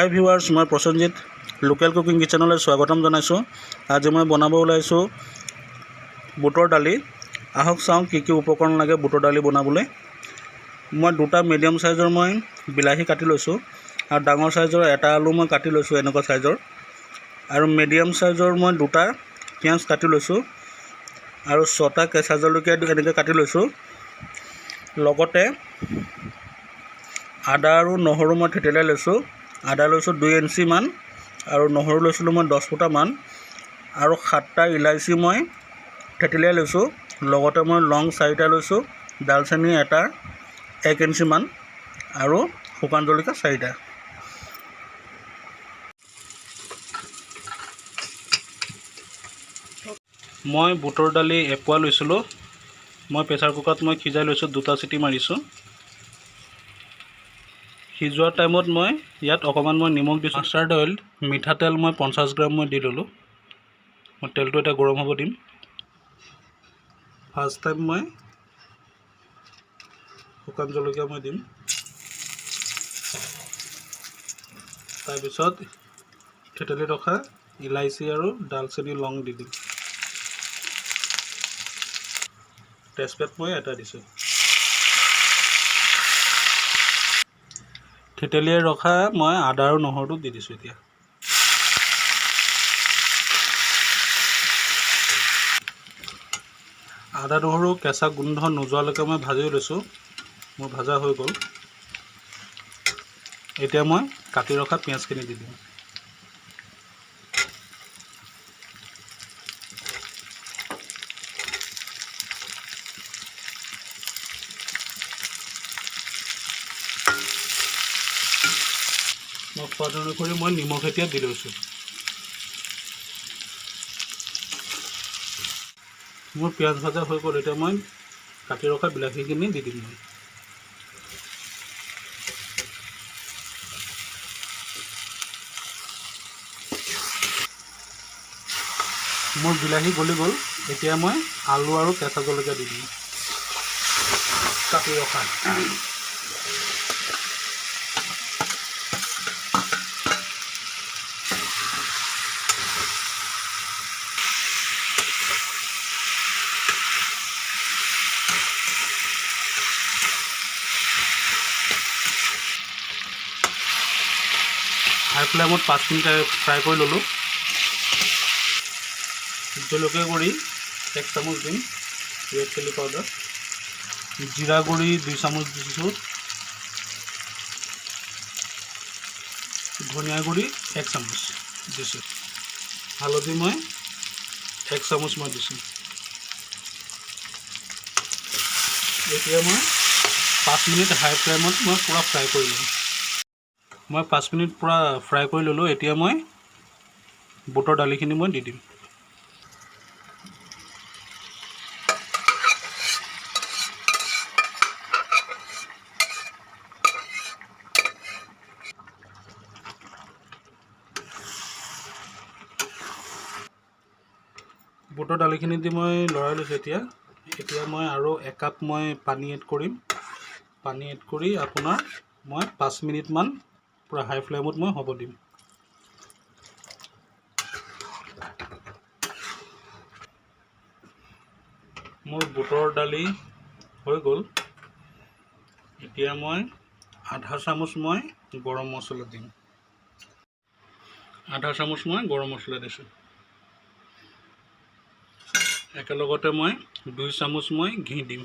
হাই viewers, মই Prosenjit local cooking কিচেনলৈ স্বাগতম জনাইছোঁ। আজি মই বনাব ওলাইছোঁ বুটৰ দালি। আহক চাওঁ কি কি উপকৰণ লাগে বুটৰ দালি বনাবলৈ। মই দুটা মিডিয়াম সাইজৰ মই বিলাহী কাটি লৈছোঁ আৰু ডাঙৰ সাইজৰ এটা আলু মই কাটি লৈছোঁ এনেকুৱা সাইজৰ, আৰু মিডিয়াম সাইজৰ মই দুটা পিঁয়াজ কাটি লৈছোঁ আৰু 6টা কেঁচা জলকীয়া এনেকৈ কাটি লৈছোঁ। লগতে আদা আৰু নহৰু মই থেতেলাই লৈছোঁ। আদা লৈছোঁ 2 ইঞ্চি মান আৰু নহৰু লৈছিলোঁ মই 10 ফুটামান আৰু 7টা ইলাইচি মই থেতেলাই লৈছোঁ। লগতে মই লং 4টা লৈছোঁ, দালচেনি এটা 1 ইঞ্চি মান আৰু শুকান জলকীয়া 4টা। মই বুটৰ দালি এপোৱা লৈছিলোঁ। মই প্ৰেছাৰ কুকাৰত মই সিজাই লৈছোঁ, 2টা চিটি মাৰিছোঁ। সিজোৱাৰ টাইমত মই ইয়াত অকণমান মই নিমখ দিছোঁ। মাষ্টাৰ্ড অইল মিঠাতেল মই 50 গ্ৰাম মই দি ল'লোঁ। মই তেলটো এতিয়া গৰম হ'ব দিম। ফাৰ্ষ্ট টাইম মই শুকান জলকীয়া মই দিম, তাৰপিছত থেতেলি ৰখা ইলাইচি আৰু দালচেনি লং দি দিম। তেজপাত মই এটা দিছোঁ। থেতেলিয়াই ৰখা মই আদা আৰু নহৰুটো দি দিছোঁ। এতিয়া আদা নহৰু কেঁচা গোন্ধ নোযোৱালৈকে মই ভাজি লৈছোঁ। মোৰ ভাজা হৈ গ'ল। এতিয়া মই কাটি ৰখা পিঁয়াজখিনি দি দিম। মই সোৱাদ অনুসৰি মই নিমখ এতিয়া দি লৈছোঁ। মোৰ পিঁয়াজ ভাজা হৈ গ'ল। এতিয়া মই কাটি ৰখা বিলাহীখিনি দি দিম। মোৰ বিলাহী গলি গ'ল। এতিয়া মই আলু আৰু কেঁচা জলকীয়া দি দিম কাটি ৰখা। হাই ফ্লেমত 5 মিনিট ফ্ৰাই কৰি ল'লোঁ। জলকীয়া গুড়ি 1 চামুচ দিম, ৰেড চিলি পাউডাৰ, জিৰা গুড়ি 2 চামুচ দিছোঁ, ধনিয়া গুড়ি 1 চামুচ দিছোঁ, হালধি মই 1 চামুচ মই দিছোঁ। এতিয়া মই 5 মিনিট হাই ফ্লেমত মই পূৰা ফ্ৰাই কৰি ল'ম। মই 5 মিনিট পূৰা ফ্ৰাই কৰি ল'লোঁ। এতিয়া মই বুটৰ দালিখিনি মই দি দিম। বুটৰ দালিখিনি দি মই লৰাই লৈছোঁ। এতিয়া মই আৰু 1 কাপ মই পানী এড কৰিম। পানী এড কৰি আপোনাৰ মই 5 মিনিটমান পূৰা হাই ফ্লেমত মই হ'ব দিম। মোৰ বুটৰ দালি হৈ গ'ল। এতিয়া মই আধা চামুচ মই গৰম মছলা দিম। আধা চামুচ মই গৰম মছলা দিছোঁ। একেলগতে মই 2 চামুচ মই ঘি দিম।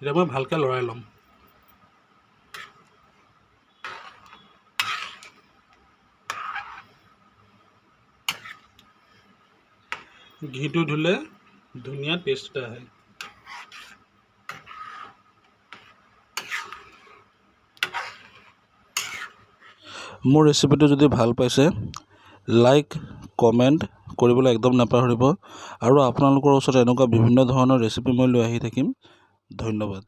এতিয়া মই ভালকৈ লৰাই ল'ম। ঘিটো ধুলে ধুনীয়া টেষ্ট এটা আহে। মোৰ ৰেচিপিটো যদি ভাল পাইছে লাইক কমেণ্ট কৰিবলৈ একদম নাপাহৰিব, আৰু আপোনালোকৰ ওচৰত এনেকুৱা বিভিন্ন ধৰণৰ ৰেচিপি মই লৈ আহি থাকিম। ধন্যবাদ।